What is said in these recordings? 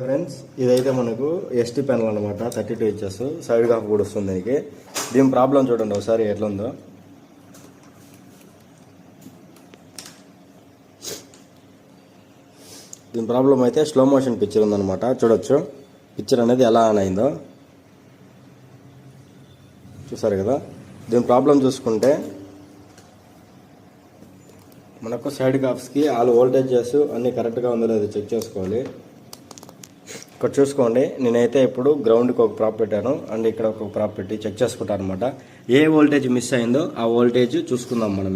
Friends, ఇదైతే మనకు ST panel అనమాట. 32 ఇంచెస్ సైడ్ కాఫ్ కూడా వస్తుంది దీనికి. దీని ప్రాబ్లం చూడండి ఒకసారి ఎట్లా ఉందో. దీని ప్రాబ్లం అయితే స్లో మోషన్ పిక్చర్ ఉందన్నమాట. చూడొచ్చు పిక్చర్ అనేది ఎలా ఆన్ అయిందో చూసారు కదా. దీని ప్రాబ్లం చూసుకుంటే మనకు సైడ్ కాఫ్స్కి ఆల్ వోల్టేజెస్ అన్నీ కరెక్ట్గా ఉందో లేదో చెక్ చేసుకోవాలి. ఇక్కడ చూసుకోండి, నేనైతే ఇప్పుడు గ్రౌండ్కి ఒక ప్రాప్ పెట్టాను అండ్ ఇక్కడ ఒక ప్రాప్ పెట్టి చెక్ చేసుకుంటాను అనమాట. ఏ వోల్టేజ్ మిస్ అయిందో ఆ వోల్టేజ్ చూసుకుందాం మనం.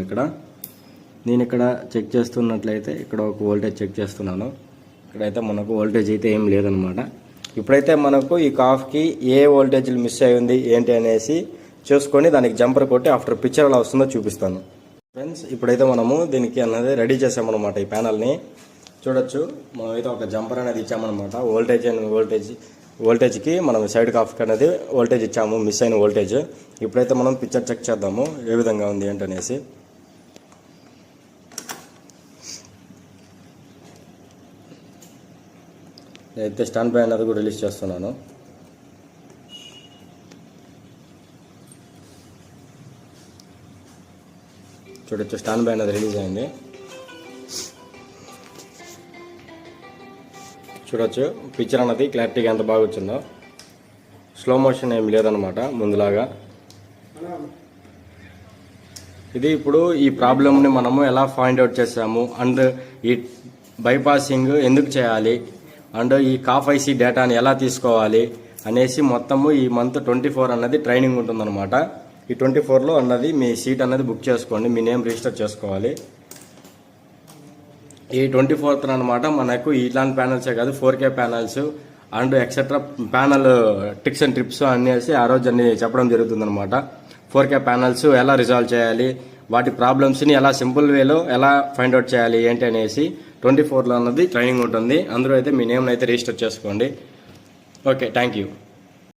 నేను ఇక్కడ చెక్ చేస్తున్నట్లయితే ఇక్కడ ఒక వోల్టేజ్ చెక్ చేస్తున్నాను. ఇక్కడైతే మనకు వోల్టేజ్ అయితే ఏం లేదనమాట. ఇప్పుడైతే మనకు ఈ కాఫ్కి ఏ వోల్టేజ్లు మిస్ అయి ఉంది ఏంటి అనేసి చూసుకొని దానికి జంపర్ కొట్టి ఆఫ్టర్ పిక్చర్ ఎలా వస్తుందో చూపిస్తాను. ఫ్రెండ్స్, ఇప్పుడైతే మనము దీనికి అన్నది రెడీ చేసామన్నమాట. ఈ ప్యానల్ని చూడొచ్చు, మనమైతే ఒక జంపర్ అనేది ఇచ్చామన్నమాట. వోల్టేజ్కి మనం సైడ్ కాఫ్కి అనేది వోల్టేజ్ ఇచ్చాము, మిస్ అయిన వోల్టేజ్. ఇప్పుడైతే మనం పిక్చర్ చెక్ చేద్దాము ఏ విధంగా ఉంది ఏంటనేసి. నేనైతే స్టాండ్ బై అనేది కూడా రిలీజ్ చేస్తున్నాను. చూడొచ్చు, స్టాండ్ బై అనేది రిలీజ్ అయింది. చూడొచ్చు పిక్చర్ అన్నది క్లారిటీగా ఎంత బాగా వచ్చిందో. స్లో మోషన్ ఏమి లేదనమాట ముందులాగా. ఇది ఇప్పుడు ఈ ప్రాబ్లమ్ని మనము ఎలా ఫైండ్ అవుట్ చేసాము అండ్ ఈ బైపాసింగ్ ఎందుకు చేయాలి అండ్ ఈ కాఫ్ ఐసీ డేటాని ఎలా తీసుకోవాలి అనేసి మొత్తము ఈ మంత్ 24 అన్నది ట్రైనింగ్ ఉంటుందన్నమాట. ఈ 24లో అన్నది మీ సీట్ అన్నది బుక్ చేసుకోండి, మీ నేమ్ రిజిస్టర్ చేసుకోవాలి. ఈ 24th అనమాట మనకు ఇలాంటి ప్యానల్సే కాదు 4K panels and etcetera panel ticks and trips అనేసి ఆ రోజు అన్ని చెప్పడం జరుగుతుందన్నమాట. 4K ప్యానల్స్ ఎలా రిజాల్వ్ చేయాలి, వాటి ప్రాబ్లమ్స్ని ఎలా సింపుల్ వేలో ఎలా ఫైండ్ అవుట్ చేయాలి ఏంటి అనేసి 24లో అన్నది ట్రైనింగ్ ఉంటుంది. అందరూ అయితే మీ నేమ్ అయితే రిజిస్టర్ చేసుకోండి. Okay, thank you.